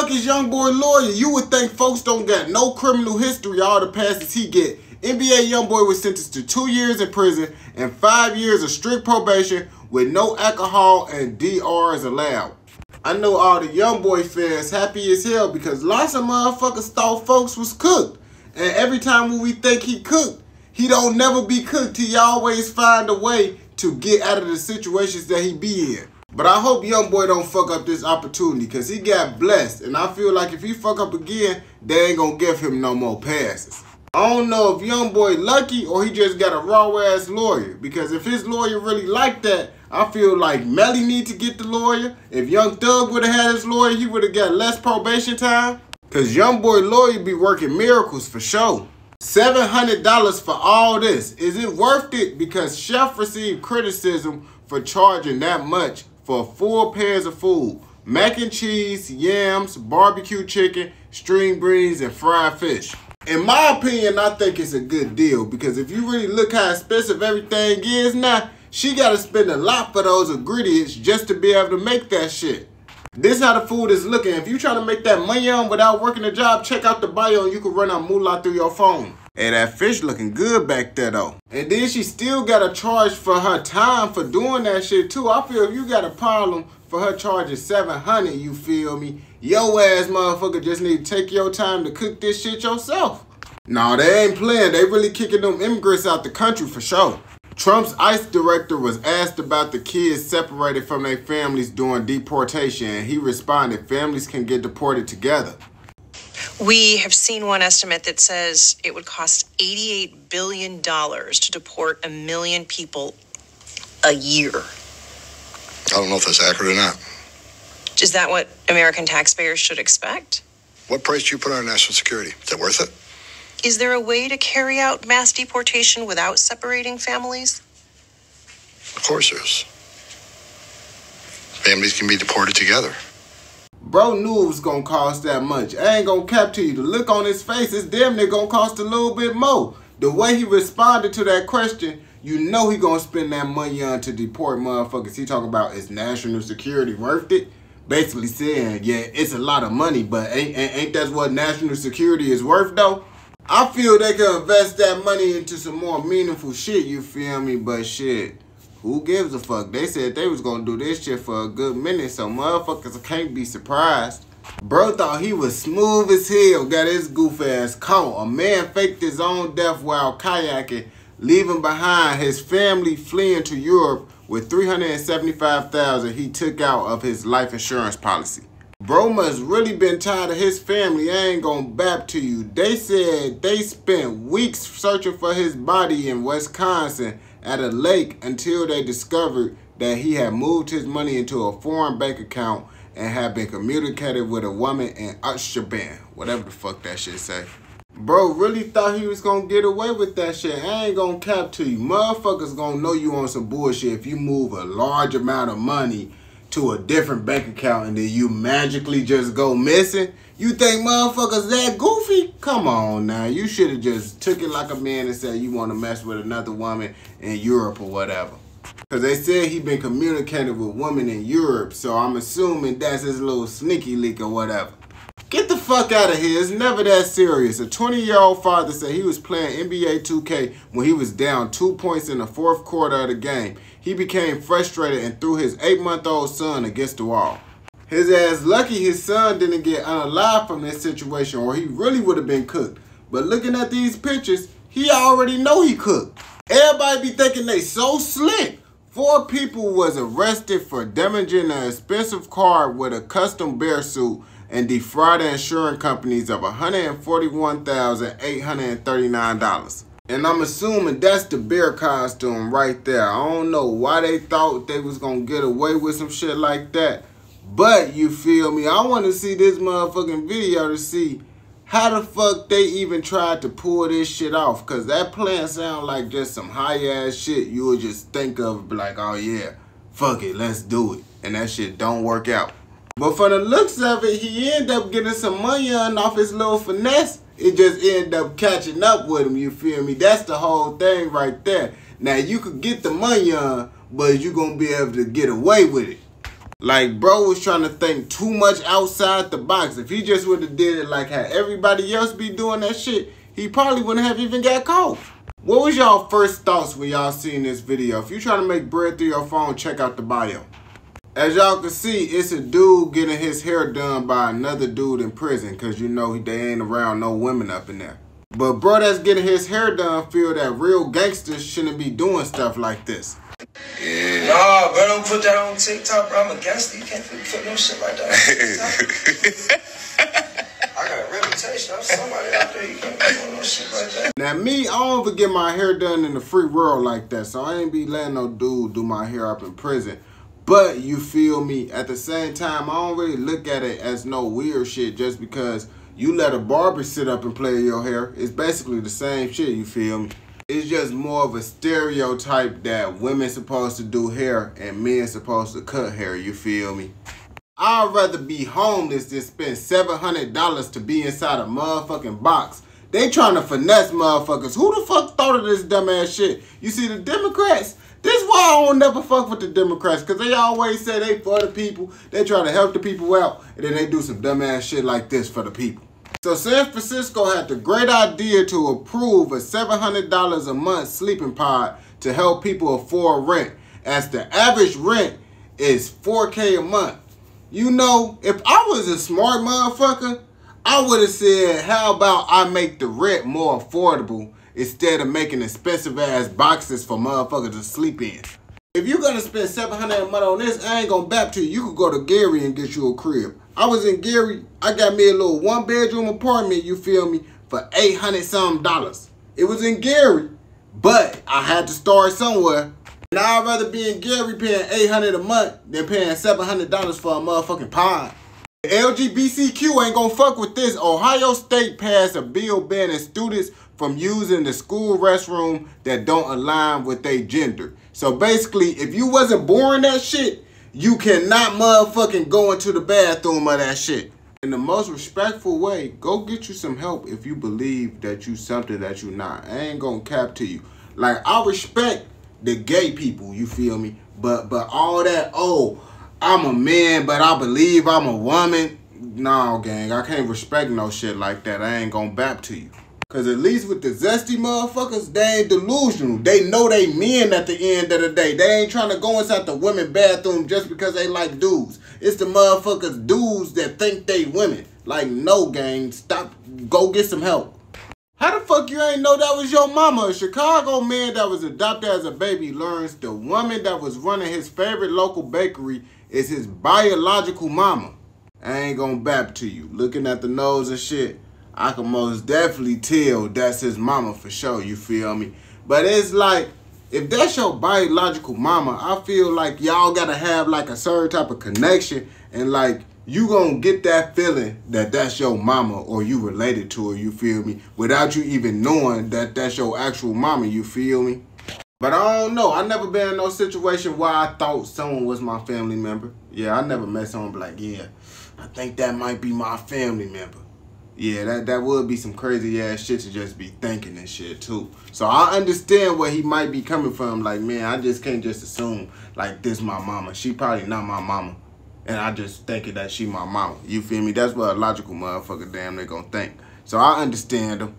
fuck is Youngboy lawyer? You would think folks don't got no criminal history, all the passes he get. NBA Youngboy was sentenced to 2 years in prison and 5 years of strict probation with no alcohol and DRs allowed. I know all the Youngboy fans happy as hell because lots of motherfuckers thought folks was cooked. And every time when we think he cooked, he don't never be cooked. He always find a way to get out of the situations that he be in. But I hope Youngboy don't fuck up this opportunity because he got blessed. And I feel like if he fuck up again, they ain't gonna give him no more passes. I don't know if Youngboy lucky or he just got a raw ass lawyer. Because if his lawyer really like that, I feel like Melly need to get the lawyer. If Young Thug would have had his lawyer, he would have got less probation time. Because Youngboy lawyer be working miracles for sure. $700 for all this. Is it worth it? Because Chef received criticism for charging that much for 4 pairs of food. Mac and cheese, yams, barbecue chicken, string beans, and fried fish. In my opinion, I think it's a good deal because if you really look how expensive everything is now, she got to spend a lot for those ingredients just to be able to make that shit. This how the food is looking. If you trying to make that money on without working a job, check out the bio and you can run out moolah through your phone. Hey, that fish looking good back there though. And then she still got a charge for her time for doing that shit too. I feel if you got a problem for her charging $700, you feel me? Yo ass motherfucker just need to take your time to cook this shit yourself. Nah, they ain't playing. They really kicking them immigrants out the country for sure. Trump's ICE director was asked about the kids separated from their families during deportation, and he responded, families can get deported together. We have seen one estimate that says it would cost $88 billion to deport 1 million people a year. I don't know if that's accurate or not. Is that what American taxpayers should expect? What price do you put on national security? Is that worth it? Is there a way to carry out mass deportation without separating families? Of course there is. Families can be deported together. Bro knew it was gonna cost that much. I ain't gonna cap to you. The look on his face is damn near gonna cost a little bit more. The way he responded to that question, you know he gonna spend that money on to deport motherfuckers. He talking about, is national security worth it? Basically saying, yeah, it's a lot of money, but ain't that what national security is worth though? I feel they could invest that money into some more meaningful shit, you feel me? But shit, who gives a fuck? They said they was gonna do this shit for a good minute, so motherfuckers can't be surprised. Bro thought he was smooth as hell, got his goof ass caught. A man faked his own death while kayaking, leaving behind his family fleeing to Europe with $375,000 he took out of his life insurance policy. Bro must really been tired of his family. I ain't gonna bap to you. They said they spent weeks searching for his body in Wisconsin at a lake until they discovered that he had moved his money into a foreign bank account and had been communicating with a woman in Ashgabat, whatever the fuck that shit say. Bro really thought he was gonna get away with that shit. I ain't gonna cap to you. Motherfuckers gonna know you on some bullshit if you move a large amount of money to a different bank account and then you magically just go missing. You think motherfuckers that goofy? Come on now. You should have just took it like a man and said you want to mess with another woman in Europe or whatever. Because they said he been communicating with women in Europe, so I'm assuming that's his little sneaky leak or whatever. Get the fuck out of here. It's never that serious. A 20-year-old father said he was playing NBA 2K when he was down 2 points in the fourth quarter of the game. He became frustrated and threw his 8-month-old son against the wall. His ass lucky his son didn't get unalive from this situation or he really would have been cooked. But looking at these pictures, he already know he cooked. Everybody be thinking they so slick. 4 people was arrested for damaging an expensive car with a custom bear suit and defrauding insurance companies of $141,839. And I'm assuming that's the bear costume right there. I don't know why they thought they was gonna get away with some shit like that. But you feel me? I want to see this motherfucking video to see how the fuck they even tried to pull this shit off. Cause that plan sound like just some high ass shit you would just think of like, oh yeah, fuck it, let's do it. And that shit don't work out. But for the looks of it, he ended up getting some money on off his little finesse. It just ended up catching up with him, you feel me? That's the whole thing right there. Now, you could get the money on, but you're going to be able to get away with it. Like, bro was trying to think too much outside the box. If he just would have did it like how everybody else be doing that shit, he probably wouldn't have even got caught. What was y'all first thoughts when y'all seen this video? If you trying to make bread through your phone, check out the bio. As y'all can see, it's a dude getting his hair done by another dude in prison because you know they ain't around no women up in there. But bro that's getting his hair done feel that real gangsters shouldn't be doing stuff like this. Yeah. Nah, bro, don't put that on TikTok, bro. I'm a gangster. You can't put no shit like that. I got a reputation. I'm somebody out there. You can't put no shit like that. Now me, I don't ever get my hair done in the free world like that, so I ain't be letting no dude do my hair up in prison. But you feel me, at the same time, I don't really look at it as no weird shit just because you let a barber sit up and play your hair. It's basically the same shit, you feel me? It's just more of a stereotype that women supposed to do hair and men supposed to cut hair, you feel me? I'd rather be homeless than spend $700 to be inside a motherfucking box. They trying to finesse motherfuckers. Who the fuck thought of this dumbass shit? You see, the Democrats, this is why I don't never fuck with the Democrats, because they always say they for the people, they try to help the people out, and then they do some dumbass shit like this for the people. So San Francisco had the great idea to approve a $700 a month sleeping pod to help people afford rent, as the average rent is $4K a month. You know, if I was a smart motherfucker, I would have said, how about I make the rent more affordable instead of making expensive ass boxes for motherfuckers to sleep in. If you're gonna spend $700 a month on this, I ain't gonna bap to you. You could go to Gary and get you a crib. I was in Gary, I got me a little 1-bedroom apartment, you feel me, for $800 something. It was in Gary, but I had to start somewhere. And I'd rather be in Gary paying $800 a month than paying $700 for a motherfucking pod. The LGBTQ ain't gonna fuck with this. Ohio State passed a bill banning students from using the school restroom that don't align with their gender. So basically, if you wasn't born that shit, you cannot motherfucking go into the bathroom of that shit. In the most respectful way, go get you some help if you believe that you something that you not. I ain't gonna cap to you. Like, I respect the gay people, you feel me? But all that, oh, I'm a man, but I believe I'm a woman. No, gang, I can't respect no shit like that. I ain't gonna bap to you. Cause at least with the zesty motherfuckers, they ain't delusional. They know they men at the end of the day. They ain't trying to go inside the women's bathroom just because they like dudes. It's the motherfuckers dudes that think they women. Like, no, gang, stop, go get some help. How the fuck you ain't know that was your mama? A Chicago man that was adopted as a baby learns the woman that was running his favorite local bakery is his biological mama. I ain't gonna bap to you. Looking at the nose and shit, I can most definitely tell that's his mama for sure, you feel me? But it's like, if that's your biological mama, I feel like y'all gotta have like a certain type of connection, and like, you gonna get that feeling that that's your mama or you related to her, you feel me? Without you even knowing that that's your actual mama, you feel me? But I don't know. I never been in no situation where I thought someone was my family member. Yeah, I never met someone like, yeah, I think that might be my family member. Yeah, that would be some crazy ass shit to just be thinking and shit too. So I understand where he might be coming from. Like, man, I just can't just assume like this my mama. She probably not my mama. And I just thinking that she my mama. You feel me? That's what a logical motherfucker damn they gonna think. So I understand him.